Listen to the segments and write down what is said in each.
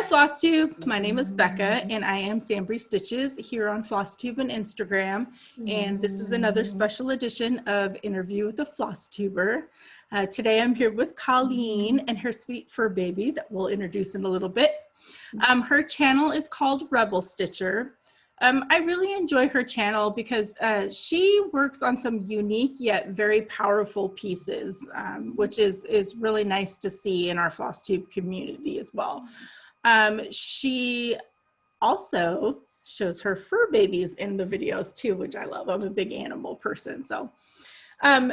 Flosstube. My name is Becca, and I am SamBrie Stitches here on Flosstube and Instagram. And this is another special edition of Interview with a Flosstuber. Today I'm here with Colleen and her sweet fur baby that we'll introduce in a little bit. Her channel is called Rebel Stitcher. I really enjoy her channel because she works on some unique yet very powerful pieces, which is really nice to see in our Flosstube community as well. She also shows her fur babies in the videos too, which I love. I'm a big animal person. So as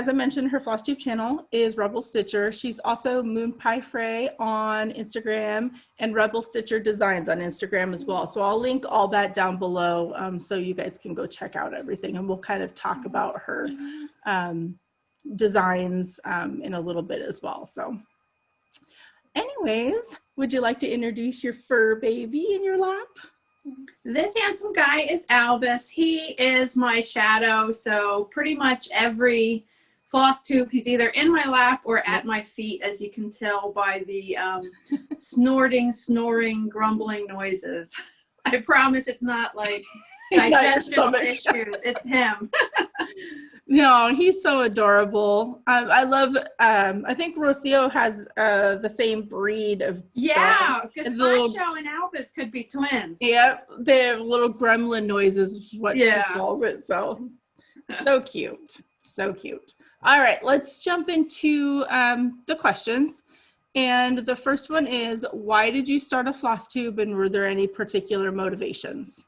I mentioned, her Flosstube channel is Rebel Stitcher. She's also Moon Pie Frey on Instagram and Rebel Stitcher Designs on Instagram as well. So I'll link all that down below so you guys can go check out everything, and we'll kind of talk about her designs in a little bit as well. So anyways, would you like to introduce your fur baby in your lap? This handsome guy is Albus. He is my shadow, so pretty much every Flosstube, he's either in my lap or at my feet, as you can tell by the snorting, snoring, grumbling noises. I promise it's not like digestive issues. It's him. No, he's so adorable. I love, I think Rocio has the same breed of because Macho and Albus could be twins. Yep, they have little gremlin noises, is what she calls it. So cute. So cute. All right, let's jump into the questions. And the first one is, why did you start a Flosstube, and were there any particular motivations?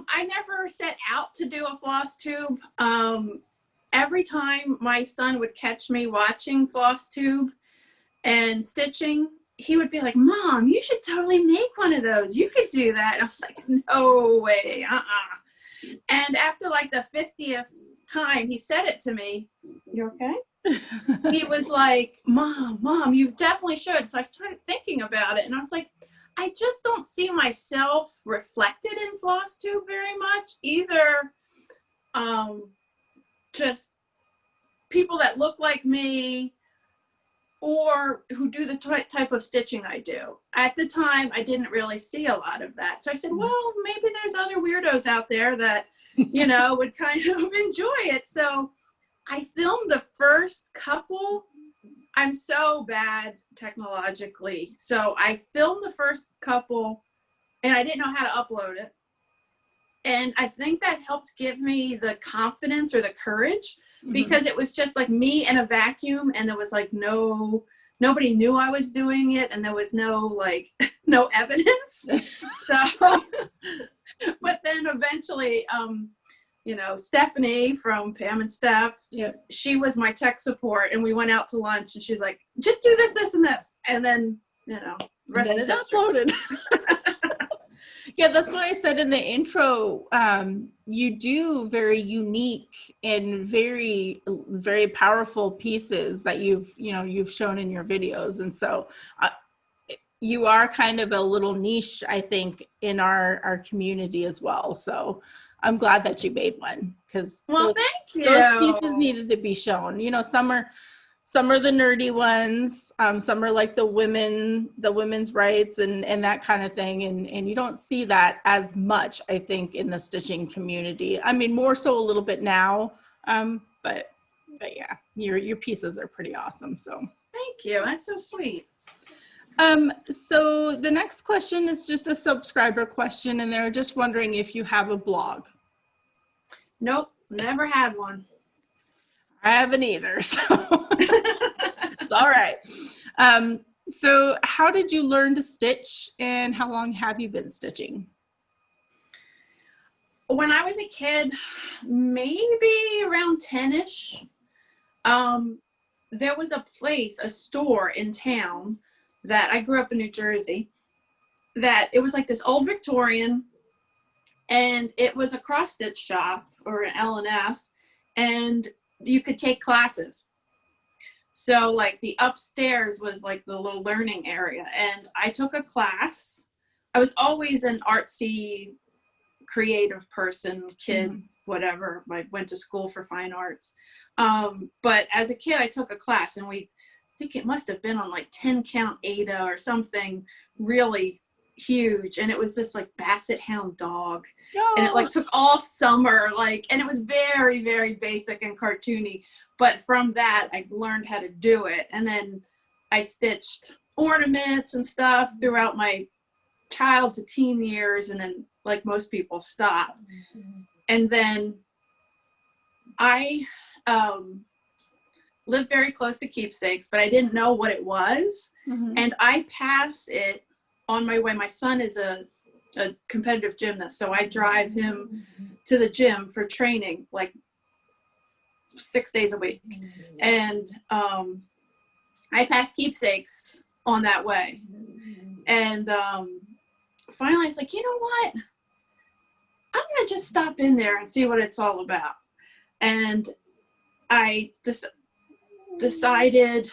I never set out to do a Flosstube. Every time my son would catch me watching Flosstube and stitching, he would be like, "Mom, you should totally make one of those. You could do that." And I was like, "No way, And after like the 50th time he said it to me, "You okay?" He was like, Mom, you definitely should." So I started thinking about it, and I was like, I just don't see myself reflected in Flosstube very much, either just people that look like me or who do the type of stitching I do. At the time, I didn't really see a lot of that. So I said, well, maybe there's other weirdos out there that, would kind of enjoy it. So I filmed the first couple. I'm so bad technologically. So I filmed the first couple and I didn't know how to upload it. And I think that helped give me the confidence or the courage, because it was just like me in a vacuum, and there was like nobody knew I was doing it, and there was no evidence. So, but then eventually, Stephanie from Pam and Steph, she was my tech support, and we went out to lunch, and she's like, "Just do this, this, and this," and then rest is history. Uploaded. Yeah, that's what I said in the intro. You do very unique and very, very powerful pieces that you've shown in your videos, and so you are kind of a little niche, I think, in our community as well. So I'm glad that you made one, because thank you. Those pieces needed to be shown. Some are the nerdy ones. Some are like the women's rights and that kind of thing. And you don't see that as much, I think, in the stitching community. I mean, more so a little bit now. But yeah, your pieces are pretty awesome. So thank you. That's so sweet. So the next question is just a subscriber question, and they're just wondering if you have a blog. Nope, never had one. I haven't either, so it's all right. So how did you learn to stitch, and how long have you been stitching? When I was a kid, maybe around 10-ish, there was a store in town that I grew up in New Jersey, that it was like this old Victorian, and it was a cross stitch shop, or an L&S, and you could take classes. So like the upstairs was like the little learning area, and I took a class. I was always an artsy, creative person, kid, whatever. I went to school for fine arts. But as a kid, I took a class, and we think it must have been on like 10 count Ada or something really huge. And it was this like basset hound dog. Oh. And it like took all summer, like, and it was very, very basic and cartoony. But from that, I learned how to do it. And then I stitched ornaments and stuff throughout my child to teen years. And then, like most people, stopped. And then I lived very close to Keepsakes, but I didn't know what it was. And I pass it on my way. My son is a competitive gymnast, so I drive him to the gym for training like 6 days a week. And I pass Keepsakes on that way. And finally I was like, you know what? I'm going to just stop in there and see what it's all about. And I decided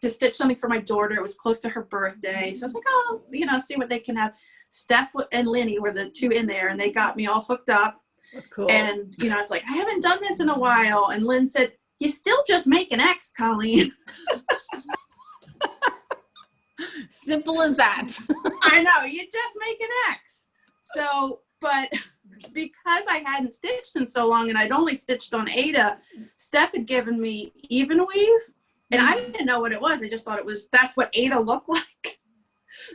to stitch something for my daughter. It was close to her birthday. So I was like, oh, you know, see what they can have. Steph and Lenny were the two in there, and they got me all hooked up. Cool. And, you know, I was like, I haven't done this in a while. And Lynn said, you still just make an X, Colleen. Simple as that. I know, you just make an X. So, but because I hadn't stitched in so long and I'd only stitched on Ada, Steph had given me even weave, and I didn't know what it was. I just thought that's what Ada looked like.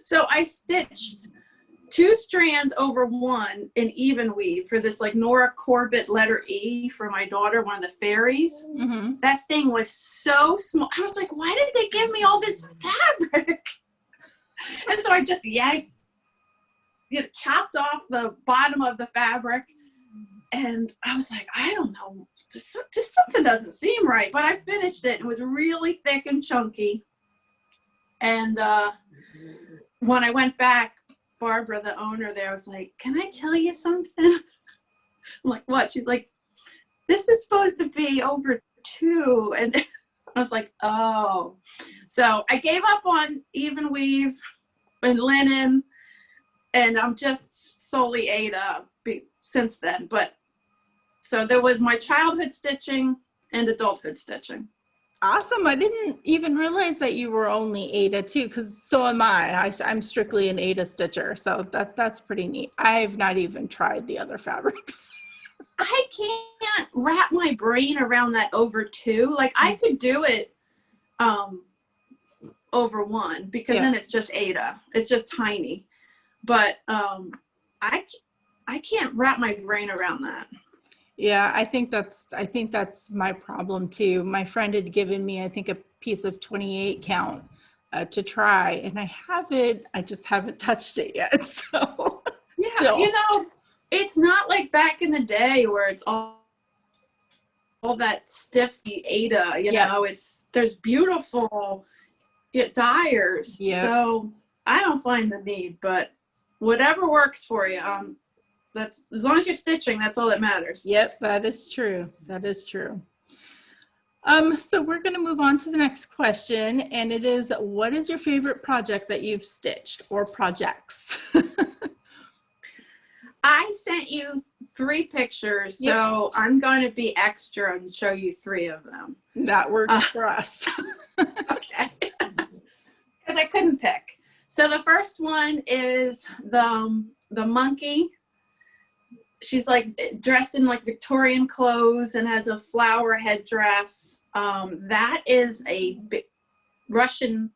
So I stitched 2 strands over one in even weave for this like Nora Corbett letter E for my daughter, one of the fairies. That thing was so small. I was like, why did they give me all this fabric? And so I just yanked, you know, chopped off the bottom of the fabric, and I was like, I don't know, just something doesn't seem right. But I finished it. It was really thick and chunky. And when I went back, Barbara, the owner there, was like, can I tell you something? I'm like, what? She's like, this is supposed to be over 2. And I was like, oh. So I gave up on even weave and linen, and I'm just solely Ada since then. But so there was my childhood stitching and adulthood stitching. Awesome. I didn't even realize that you were only Ada too, because so am I. I'm strictly an Ada stitcher, so that's pretty neat. I've not even tried the other fabrics. I can't wrap my brain around that over 2. Like I could do it over 1 because then it's just Ada. It's just tiny. But I can't wrap my brain around that. Yeah, I think that's my problem too. My friend had given me, I think, a piece of 28 count to try, and I just haven't touched it yet. So yeah, still. You know, it's not like back in the day where it's all that stiff Ada, you know, there's beautiful dyers. Yeah. So I don't find the need, but whatever works for you. That's as long as you're stitching, that's all that matters. Yep, that is true. That is true. So we're going to move on to the next question, and it is, what is your favorite project that you've stitched, or projects? I sent you 3 pictures, so I'm going to be extra and show you 3 of them. That works for us. Okay. Because I couldn't pick. So the first one is the monkey. She's like dressed in like Victorian clothes and has a flower headdress. That is a Russian.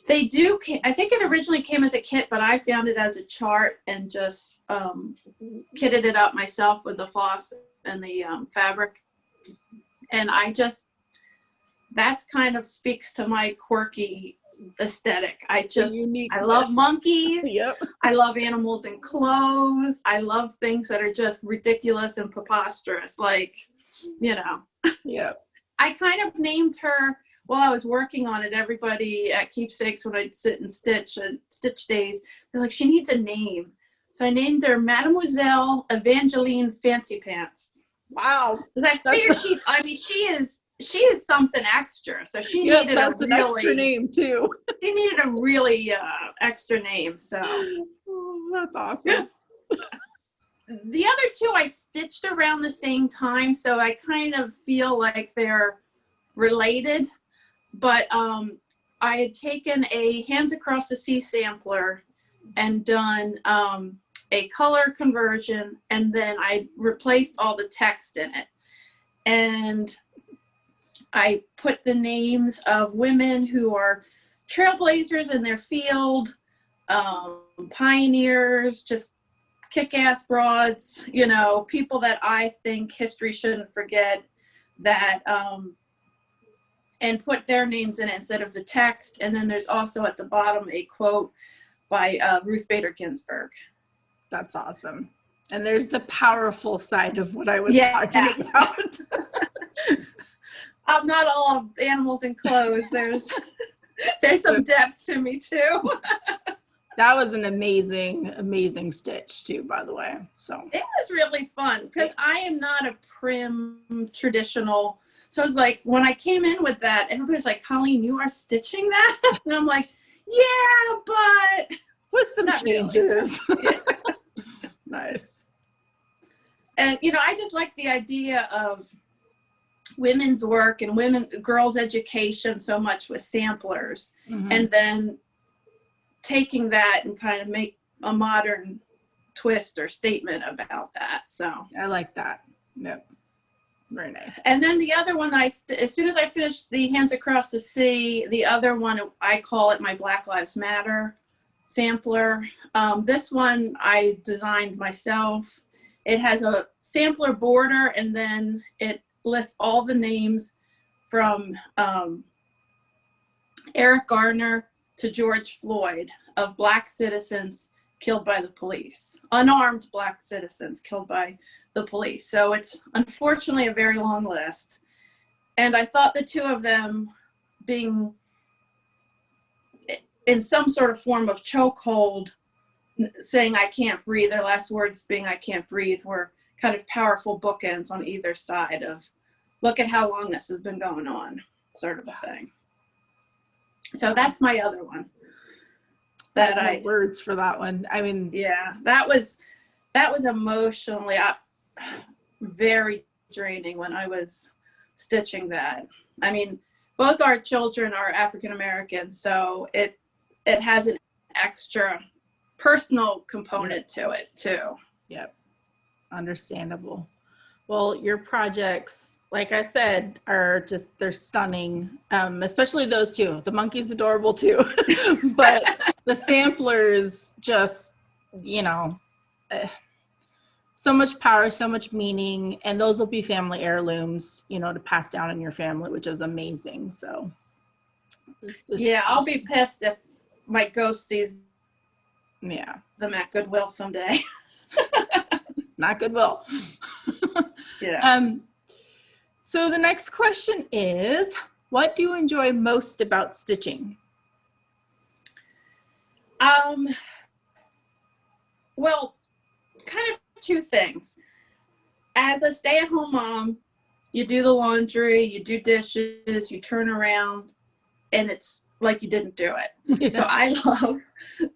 They do, I think it originally came as a kit, but I found it as a chart and just kitted it up myself with the floss and the fabric. And that kind of speaks to my quirky aesthetic. I love monkeys. Yep. I love animals in clothes. I love things that are just ridiculous and preposterous, like, you know. Yeah. I kind of named her while I was working on it. Everybody at Keepsakes, when I'd sit and stitch days, they're like, she needs a name. So I named her Mademoiselle Evangeline Fancy Pants. Wow. Because I figured she is something extra. So she needed an extra name too. She needed a really extra name. So that's awesome. The other 2 I stitched around the same time, so I kind of feel like they're related. but I had taken a Hands Across the Sea sampler and done a color conversion, and then I replaced all the text in it. And I put the names of women who are trailblazers in their field, pioneers, just kick-ass broads, you know, people that I think history shouldn't forget, that and put their names in it instead of the text. And then there's also at the bottom a quote by Ruth Bader Ginsburg. That's awesome. And there's the powerful side of what I was talking about. I'm not all animals and clothes. There's some depth to me too. That was an amazing stitch too, by the way. So it was really fun because I am not a prim traditional. So I was like, when I came in with that, everybody's like, Colleen, you are stitching that? And I'm like, yeah, but with some changes. Really. Nice. And, you know, I just like the idea of women's work and girls' education so much with samplers. Mm-hmm. And then taking that and kind of make a modern twist or statement about that. So I like that. Yep. Very nice. And then the other one, as soon as I finished the Hands Across the Sea, the other one, I call it my Black Lives Matter sampler. This one I designed myself. It has a sampler border, and then it lists all the names from Eric Garner to George Floyd of Black citizens killed by the police, unarmed Black citizens killed by the police. So it's unfortunately a very long list. And I thought the two of them being in some sort of form of chokehold, saying I can't breathe, their last words being I can't breathe, were kind of powerful bookends on either side of look at how long this has been going on, sort of a thing. So that's my other one. That I words for that one. I mean, yeah, that was emotionally very draining when I was stitching that. I mean, both our children are African American, so it has an extra personal component to it too. Yep. Understandable. Well, your projects, like I said, they're stunning. Especially those two. The monkey's adorable too. But the samplers just, you know, so much power, so much meaning, and those will be family heirlooms, you know, to pass down in your family, which is amazing. So yeah, I'll be pissed if my ghost sees them at Goodwill someday. Not Goodwill. Yeah. So the next question is, what do you enjoy most about stitching? Well, kind of two things. As a stay-at-home mom, you do the laundry, you do dishes, you turn around, and it's like you didn't do it. Yeah. So I love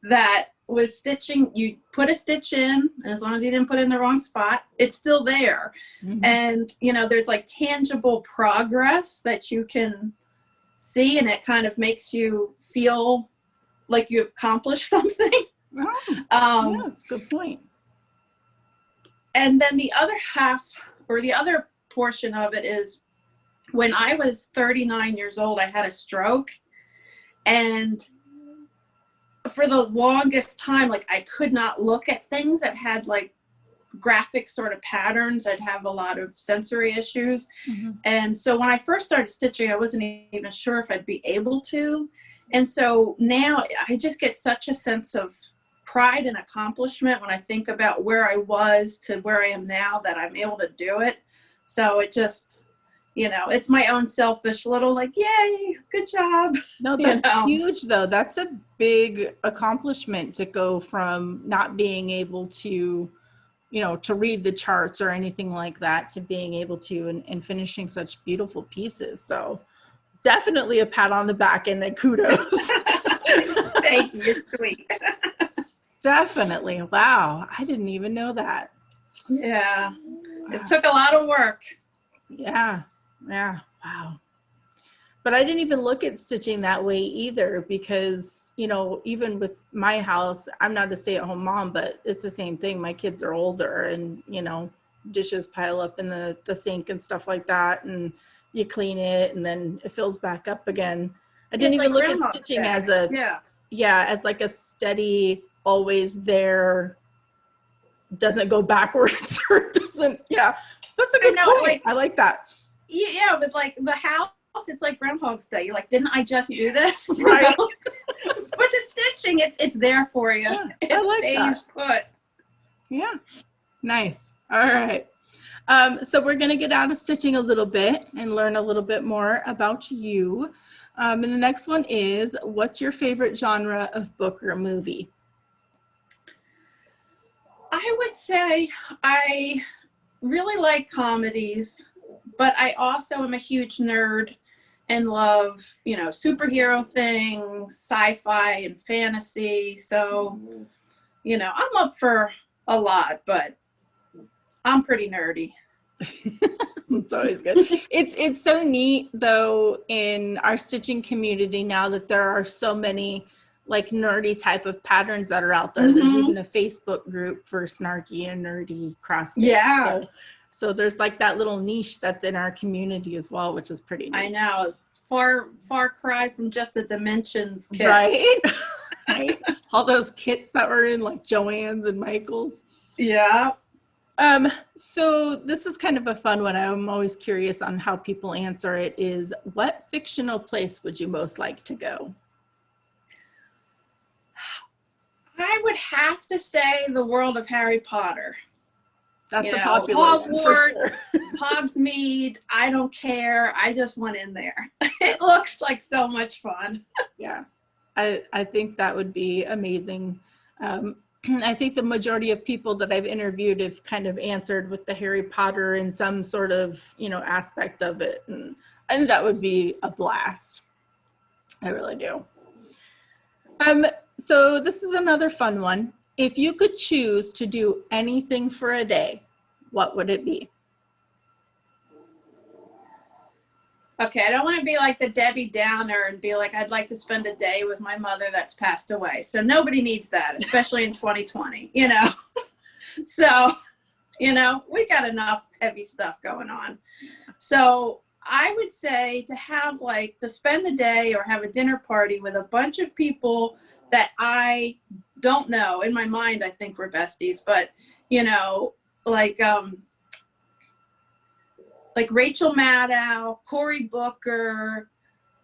that with stitching, you put a stitch in, and as long as you didn't put it in the wrong spot, it's still there. Mm-hmm. And, you know, there's like tangible progress that you can see, and it kind of makes you feel like you've accomplished something. Oh, yeah, that's a good point. And then the other half, or the other portion of it, is when I was 39 years old, I had a stroke. And for the longest time, like, I could not look at things that had like graphic sort of patterns. I'd have a lot of sensory issues. Mm-hmm. And so when I first started stitching, I wasn't even sure if I'd be able to. And so now I just get such a sense of pride and accomplishment when I think about where I was to where I am now, that I'm able to do it. So it just, you know, it's my own selfish little like, yay, good job. No, that's huge though. That's a big accomplishment to go from not being able to, you know, to read the charts or anything like that, to being able to and finishing such beautiful pieces. So definitely a pat on the back and a kudos. Thank you. You're sweet. Definitely. Wow. I didn't even know that. Yeah. It took a lot of work. Yeah. Yeah. Wow. But I didn't even look at stitching that way either, because, you know, even with my house, I'm not a stay-at-home mom, but it's the same thing. My kids are older, and, you know, dishes pile up in the sink and stuff like that, and you clean it and then it fills back up again. I didn't even look at stitching as as like a steady, always there, doesn't go backwards or doesn't. That's a good point. Like, I like that. Yeah, with like the house, it's like Groundhog's Day. You're like, didn't I just do this? Right. But the stitching, it's there for you. Yeah, it I like stays put. Yeah, nice. All right. So we're gonna get out of stitching a little bit and learn a little bit more about you. And the next one is, what's your favorite genre of book or movie? I would say I really like comedies, but I also am a huge nerd and love, you know, superhero things, sci-fi and fantasy. So, you know, I'm up for a lot, but I'm pretty nerdy. It's always good. It's so neat though in our stitching community now that there are so many like nerdy type of patterns that are out there. Mm-hmm. There's even a Facebook group for snarky and nerdy cross stitch. Yeah. So there's like that little niche that's in our community as well, which is pretty neat. I know. It's far cry from just the Dimensions kits. Right? Right? All those kits that were in like Joann's and Michael's. Yeah. So this is kind of a fun one. I'm always curious on how people answer it, is what fictional place would you most like to go? I would have to say the world of Harry Potter. That's a popular one, for sure. Hogsmeade, I don't care. I just went in there. It looks like so much fun. Yeah, I think that would be amazing. I think the majority of people that I've interviewed have kind of answered with the Harry Potter in some sort of, you know, aspect of it. And I think that would be a blast. I really do. So this is another fun one. If you could choose to do anything for a day, what would it be? Okay, I don't want to be like the Debbie Downer and be like, I'd like to spend a day with my mother that's passed away. So nobody needs that, especially in 2020, you know. So, you know, we got enough heavy stuff going on. So I would say to have like, to spend the day or have a dinner party with a bunch of people that I don't know. In my mind, I think we're besties, but, you know, like Rachel Maddow, Cory Booker,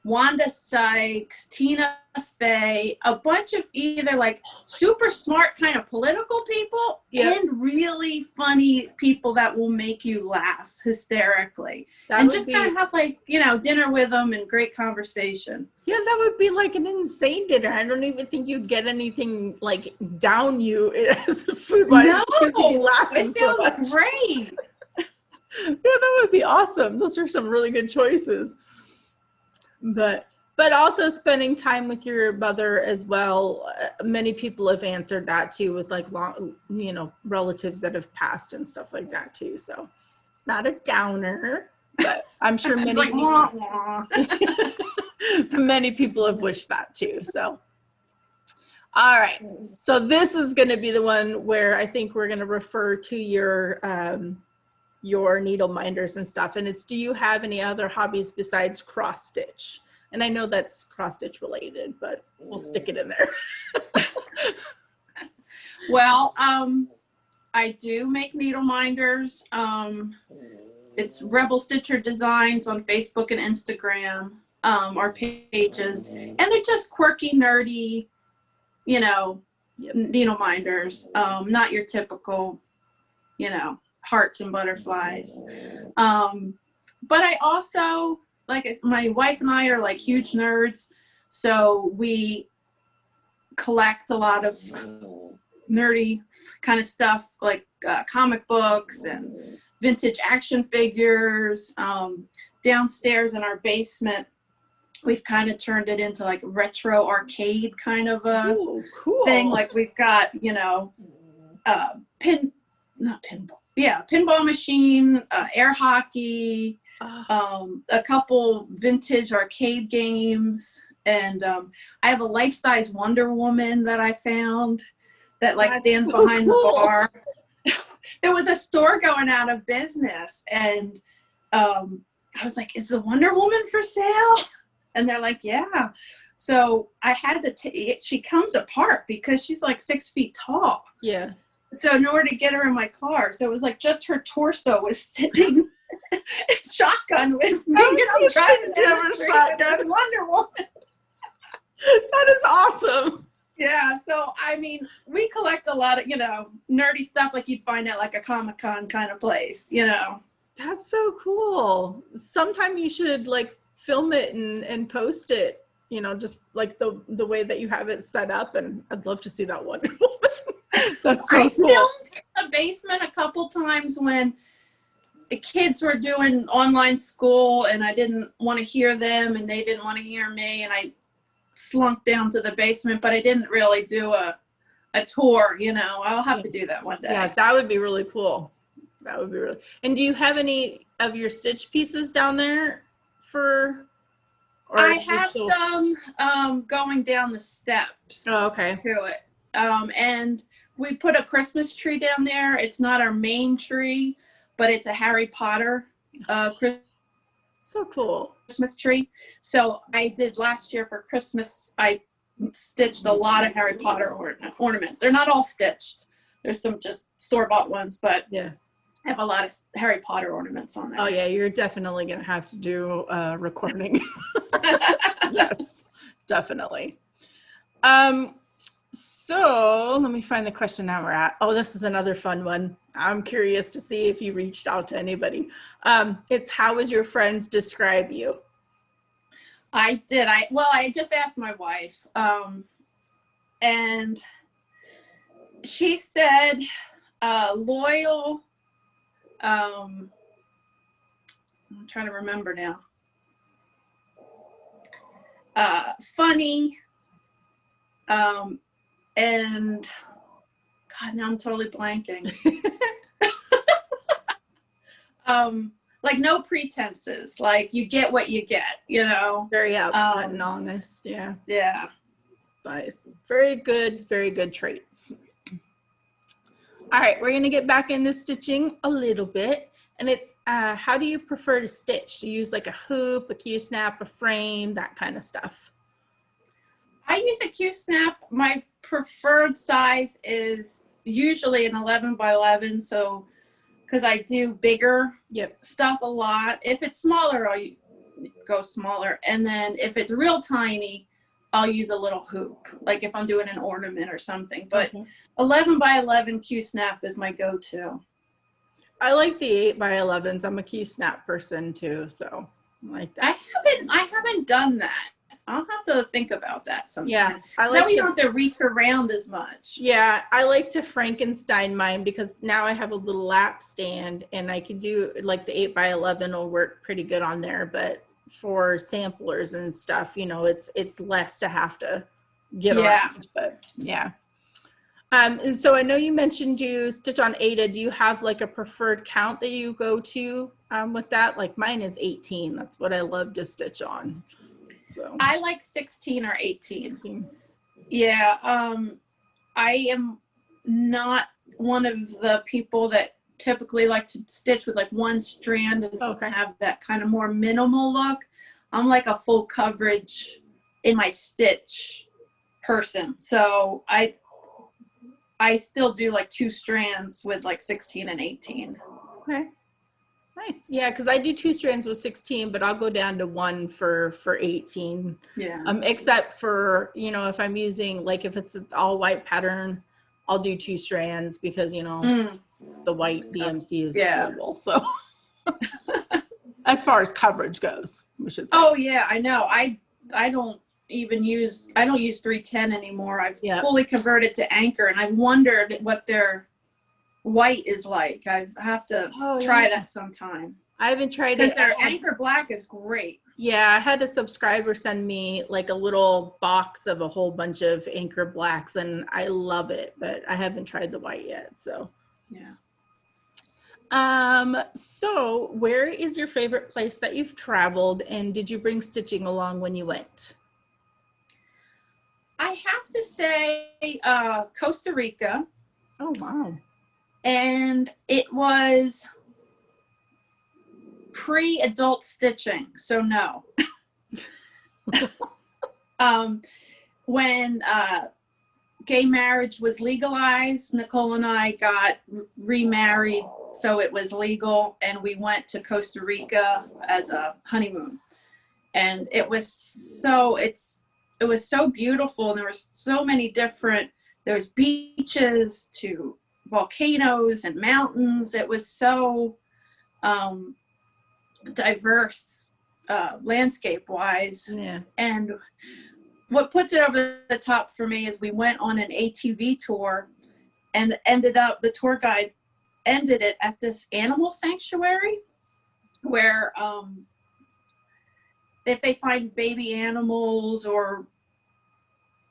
Wanda Sykes, Tina Fey, a bunch of either like super smart kind of political people and really funny people that will make you laugh hysterically. And just kind of have like, you know, dinner with them and great conversation. Yeah, that would be like an insane dinner. I don't even think you'd get anything like down you as food-wise. No, it sounds great. Yeah, that would be awesome. Those are some really good choices. But also spending time with your mother as well. Many people have answered that too, with like long, you know, relatives that have passed and stuff like that too. So it's not a downer, but I'm sure many like, people, many people have wished that too. So. All right. So this is going to be the one where I think we're going to refer to your needle minders and stuff, and it's, do you have any other hobbies besides cross stitch? And I know that's cross stitch related, but we'll stick it in there. Well, I do make needle minders. It's Rebel Stitcher Designs on Facebook and Instagram, our pages, and they're just quirky, nerdy, you know, needle minders. Not your typical, you know, hearts and butterflies. But I also, like, my wife and I are like huge nerds, so we collect a lot of nerdy kind of stuff, like comic books and vintage action figures. Downstairs in our basement, we've kind of turned it into like retro arcade kind of a thing. Like we've got, you know, pinball machine, air hockey, a couple vintage arcade games, and I have a life-size Wonder Woman that I found that like stands behind the bar. There was a store going out of business, and I was like, is the Wonder Woman for sale? And they're like, yeah. So I had to she comes apart because she's like 6 feet tall. Yeah. So in order to get her in my car, so it was like just her torso was sitting shotgun with me. I'm driving down the street with Wonder Woman. That is awesome. Yeah, so I mean, we collect a lot of, nerdy stuff like you'd find at like a Comic-Con kind of place, That's so cool. Sometime you should like film it and post it, just like the way that you have it set up, and I'd love to see that Wonder Woman. That's so I cool. filmed in the basement a couple times when the kids were doing online school and I didn't want to hear them and they didn't want to hear me, and I slunk down to the basement, but I didn't really do a tour, I'll have to do that one day. Yeah, that would be really cool. That would be really. And do you have any of your stitch pieces down there I have some going down the steps. Oh, okay. To it. And we put a Christmas tree down there. It's not our main tree, but it's a Harry Potter so cool Christmas tree. So I did last year for Christmas, I stitched a lot of Harry Potter ornaments. They're not all stitched. There's some just store-bought ones, but yeah, I have a lot of Harry Potter ornaments on there. Oh yeah, you're definitely gonna have to do recording. Yes, definitely. So let me find the question that we're at. Oh, this is another fun one. I'm curious to see if you reached out to anybody. It's how would your friends describe you? I did. I just asked my wife, and she said loyal. I'm trying to remember now. Funny. And God, now I'm totally blanking. Like no pretenses, like you get what you get, Very upfront and honest. Yeah. Yeah. Nice. Very good traits. All right, we're gonna get back into stitching a little bit. And it's, how do you prefer to stitch? Do you use like a hoop, a Q-snap, a frame, that kind of stuff? I use a Q-snap. My preferred size is usually an 11 by 11. So, because I do bigger stuff a lot. If it's smaller, I'll go smaller. And then if it's real tiny, I'll use a little hoop, like if I'm doing an ornament or something. But 11 by 11 Q-snap is my go-to. I like the 8 by 11s. I'm a Q-snap person too, so I like that. I haven't done that. I'll have to think about that sometime. Yeah, I like that way you don't have to reach around as much. Yeah, I like to Frankenstein mine because now I have a little lap stand and I can do like the 8 by 11 will work pretty good on there. But for samplers and stuff, it's less to have to get around. But yeah. And so I know you mentioned you stitch on Ada. Do you have like a preferred count that you go to with that? Like mine is 18. That's what I love to stitch on. So I like 16 or 18. 16. Yeah. I am not one of the people that typically like to stitch with like one strand and have that kind of more minimal look. I'm like a full coverage in my stitch person. So I still do like 2 strands with like 16 and 18. Okay. Nice. Yeah, because I do 2 strands with 16, but I'll go down to 1 for 18. Yeah. Except for, if I'm using, like if it's an all white pattern, I'll do 2 strands because, the white DMC is terrible. So as far as coverage goes, we should say. Oh yeah, I know. I don't use 310 anymore. I've fully converted to Anchor, and I've wondered what their white is like. I have to try that sometime. I haven't tried it. Because their Anchor Black is great. Yeah, I had a subscriber send me like a little box of a whole bunch of Anchor Blacks, and I love it, but I haven't tried the white yet. So yeah. So where is your favorite place that you've traveled, and did you bring stitching along when you went? I have to say Costa Rica, Oh, wow. and it was pre-adult stitching, so no. When gay marriage was legalized, Nicole and I got remarried, so it was legal, and we went to Costa Rica as a honeymoon. And it was so beautiful, and there were so many different, there was beaches to volcanoes and mountains. It was so diverse landscape wise. Yeah. And what puts it over the top for me is we went on an ATV tour, and the tour guide ended it at this animal sanctuary where if they find baby animals, or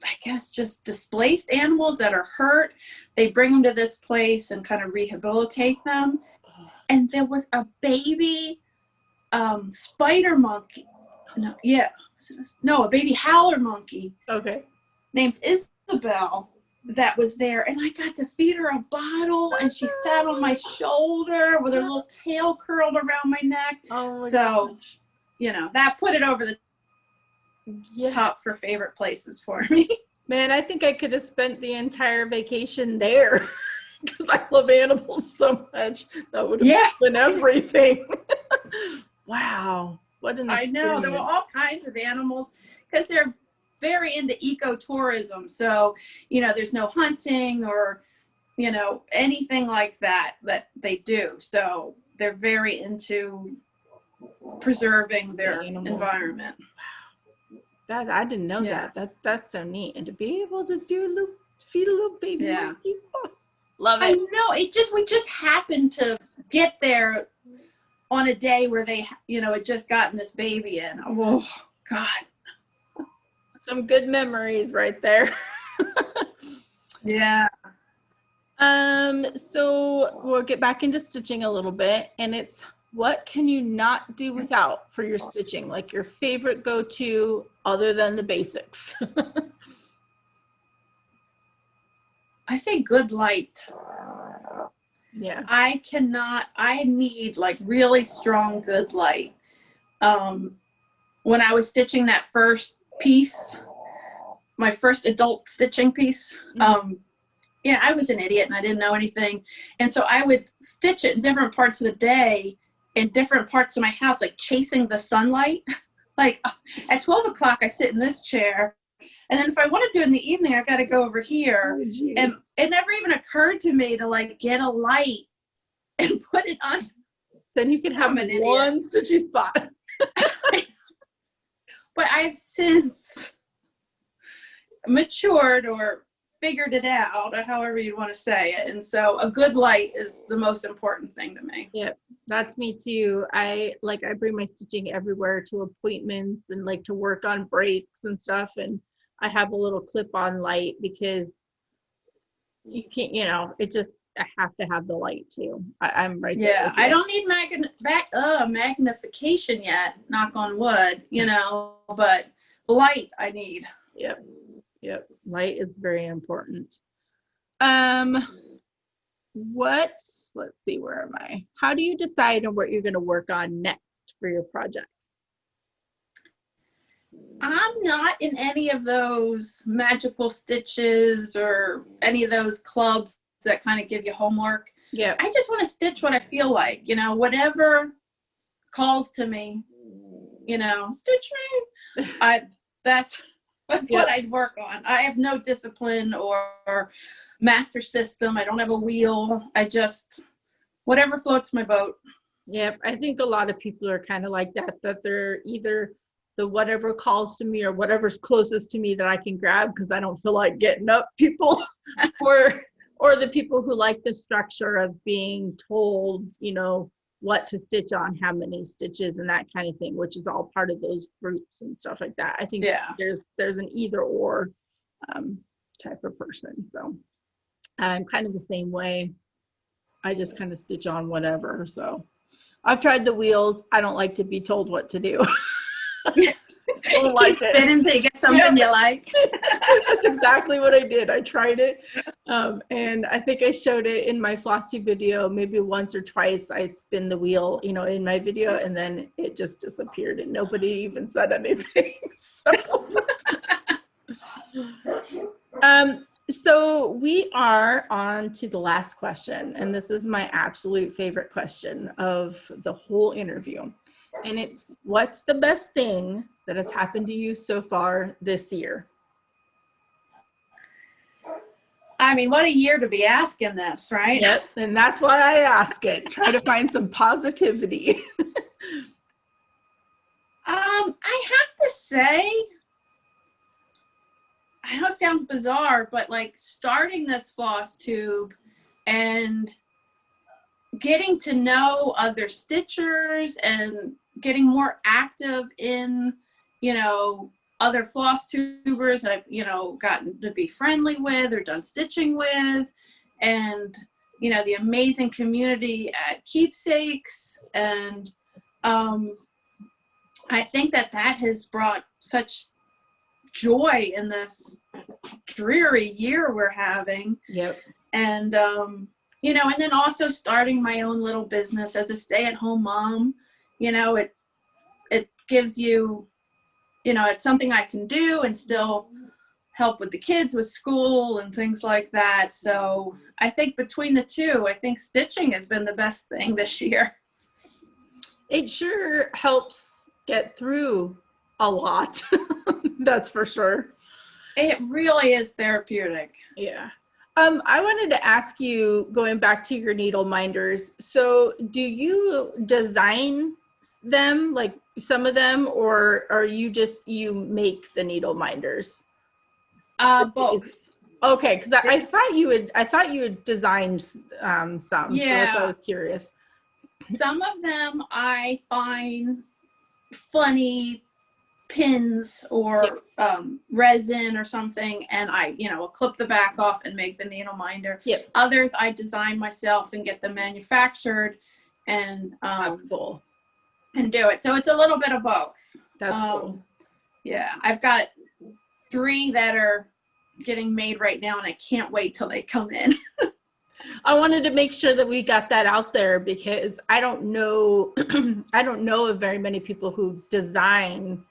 I guess just displaced animals that are hurt, they bring them to this place and kind of rehabilitate them. And there was a baby spider monkey. A baby howler monkey. Okay. Named Isabel that was there, and I got to feed her a bottle, and she sat on my shoulder with her little tail curled around my neck. Oh my gosh. That put it over the top for favorite places for me. Man, I think I could have spent the entire vacation there because I love animals so much. That would have been everything. Wow. What an I know. There were all kinds of animals because they're very into ecotourism. So, there's no hunting or, anything like that they do. So they're very into preserving their environment. That I didn't know that. That's so neat. And to be able to feed a little baby monkey. Oh, love it. I know. We just happened to get there on a day where they, had just gotten this baby in. Oh, God. Some good memories right there. Yeah. So we'll get back into stitching a little bit, and it's what can you not do without for your stitching? Like your favorite go-to other than the basics. I say good light. Yeah. I need like really strong good light. When I was stitching that first piece, my first adult stitching piece, I was an idiot and I didn't know anything. And so I would stitch it in different parts of the day in different parts of my house, like chasing the sunlight. Like at 12 o'clock, I sit in this chair. And then if I want to do it in the evening, I got to go over here. Oh, and it never even occurred to me to like get a light and put it on. Then you could have one stitchy spot. But I've since matured or figured it out, or however you want to say it. And so a good light is the most important thing to me. Yep, that's me too. I bring my stitching everywhere, to appointments and like to work on breaks and stuff. And I have a little clip-on light because you can't, I have to have the light too. I'm right there. Yeah, I don't need magnification yet, knock on wood, but light I need. Yep. Light is very important. Let's see, where am I? How do you decide on what you're going to work on next for your projects? I'm not in any of those magical stitches or any of those clubs that kind of give you homework. Yeah. I just want to stitch what I feel like, whatever calls to me, stitch me. That's what I'd work on. I have no discipline or master system. I don't have a wheel. I just, whatever floats my boat. Yep. I think a lot of people are kind of like that they're either the whatever calls to me or whatever's closest to me that I can grab because I don't feel like getting up people or the people who like the structure of being told, what to stitch on, how many stitches and that kind of thing, which is all part of those groups and stuff like that. I think there's an either or type of person. So I'm kind of the same way. I just kind of stitch on whatever. So I've tried the wheels. I don't like to be told what to do. Keep spinning till you get something you like. That's exactly what I did. I tried it. And I think I showed it in my Flosstube video, maybe once or twice I spin the wheel, in my video, and then it just disappeared and nobody even said anything. So we are on to the last question, and this is my absolute favorite question of the whole interview. And it's, what's the best thing that has happened to you so far this year? I mean, what a year to be asking this, right? Yep, and that's why I ask it. Try to find some positivity. I have to say, I know it sounds bizarre, but like starting this Flosstube and getting to know other stitchers and getting more active in, other Flosstubers that I've, gotten to be friendly with or done stitching with, and, the amazing community at Keepsakes. And I think that has brought such joy in this dreary year we're having. Yep. And, and then also starting my own little business as a stay-at-home mom, it gives you, it's something I can do and still help with the kids with school and things like that. So I think between the two, I think stitching has been the best thing this year. It sure helps get through a lot. That's for sure. It really is therapeutic. Yeah. I wanted to ask you, going back to your needle minders, so do you design them, like some of them, or are you make the needle minders? Both. Okay, because I thought you had designed some. Yeah. So that's why I was curious. Some of them I find funny pins or resin or something, and I will clip the back off and make the needle minder. Yep. Others I design myself and get them manufactured and That's cool. and do it. So it's a little bit of both. That's cool. Yeah, I've got 3 that are getting made right now, and I can't wait till they come in. I wanted to make sure that we got that out there because I don't know of very many people who design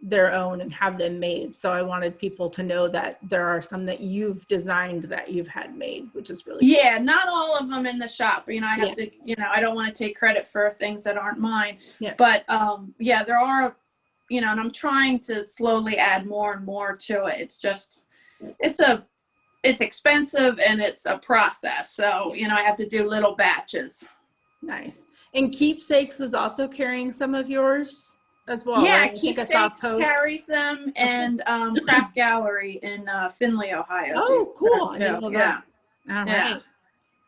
their own and have them made. So I wanted people to know that there are some that you've designed that you've had made, which is really cool. Yeah, not all of them in the shop. I have to, I don't want to take credit for things that aren't mine. Yeah. But there are, and I'm trying to slowly add more and more to it. It's just, it's expensive and it's a process. So, I have to do little batches. Nice. And Keepsakes was also carrying some of yours as well. Yeah, right? Keepsakes carries them, and Craft Gallery in Findlay, Ohio. Oh, cool. I didn't know that. All Yeah. right.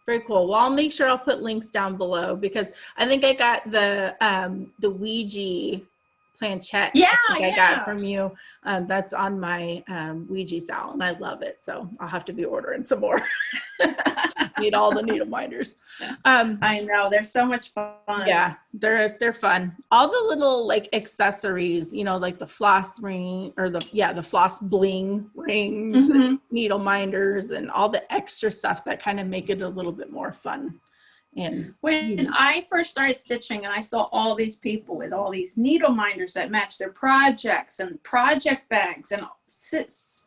Very cool. Well, I'll make sure I'll put links down below because I think I got the Ouija planchette. I got from you. That's on my Ouija style, and I love it. So I'll have to be ordering some more. Need all the needle minders. I know, they're so much fun. Yeah, they're fun. All the little like accessories, like the floss ring or the floss bling rings, and needle minders, and all the extra stuff that kind of make it a little bit more fun. And when I first started stitching and I saw all these people with all these needle minders that match their projects and project bags and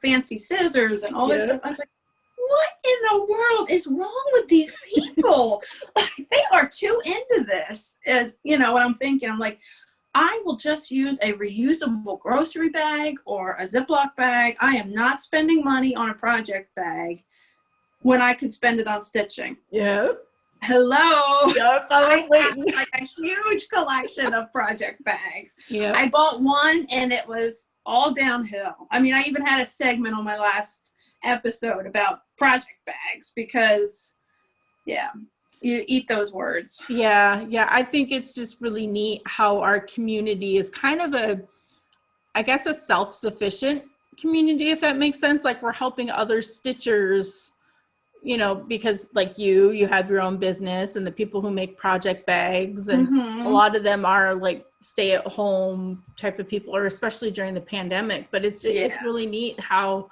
fancy scissors and all this stuff, I was like, what in the world is wrong with these people? They are too into this, as what I'm thinking. I'm like, I will just use a reusable grocery bag or a Ziploc bag. I am not spending money on a project bag when I could spend it on stitching. Yeah. Hello. Yep, I was waiting. Like a huge collection of project bags. Yeah. I bought one and it was all downhill. I mean, I even had a segment on my last episode about project bags because, you eat those words. Yeah. I think it's just really neat how our community is kind of a self-sufficient community, if that makes sense. Like we're helping other stitchers, you know, because like you have your own business, and the people who make project bags, and a lot of them are like stay at home type of people, or especially during the pandemic. But it's really neat how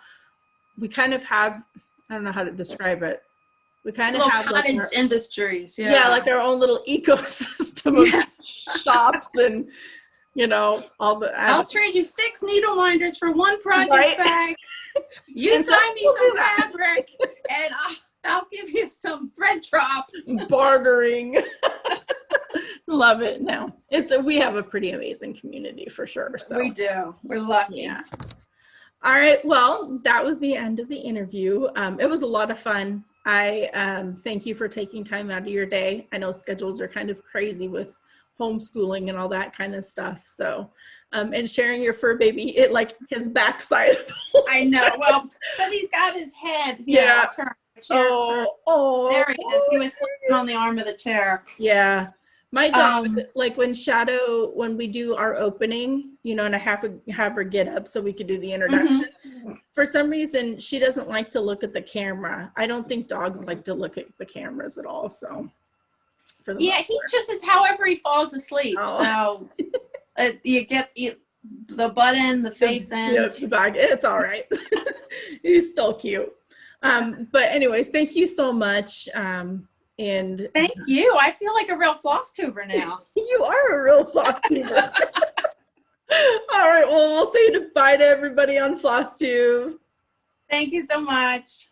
we kind of have, I don't know how to describe it. We kind of have like cottage industries. Yeah, like our own little ecosystem of shops and, you know, all the. I'll trade you 6 needle minders for 1 project bag. You dye me some fabric, and I'll give you some thread drops. Bartering. Love it. No, we have a pretty amazing community for sure. So we do. We're lucky. Yeah. All right. Well, that was the end of the interview. It was a lot of fun. I thank you for taking time out of your day. I know schedules are kind of crazy with homeschooling and all that kind of stuff. So, and sharing your fur baby, like his backside. I know. Well, because he's got his head. Turned. There he is. He was sleeping on the arm of the chair. Yeah. My dog, like when we do our opening, you know, and I have her get up so we could do the introduction. For some reason, she doesn't like to look at the camera. I don't think dogs like to look at the cameras at all. So, it's however he falls asleep. So you get the butt end, the face end. It's all right. He's still cute. But anyways, thank you so much. And thank you. I feel like a real Flosstuber now. You are a real Flosstuber. All right. Well, we'll say goodbye to everybody on Flosstube. Thank you so much.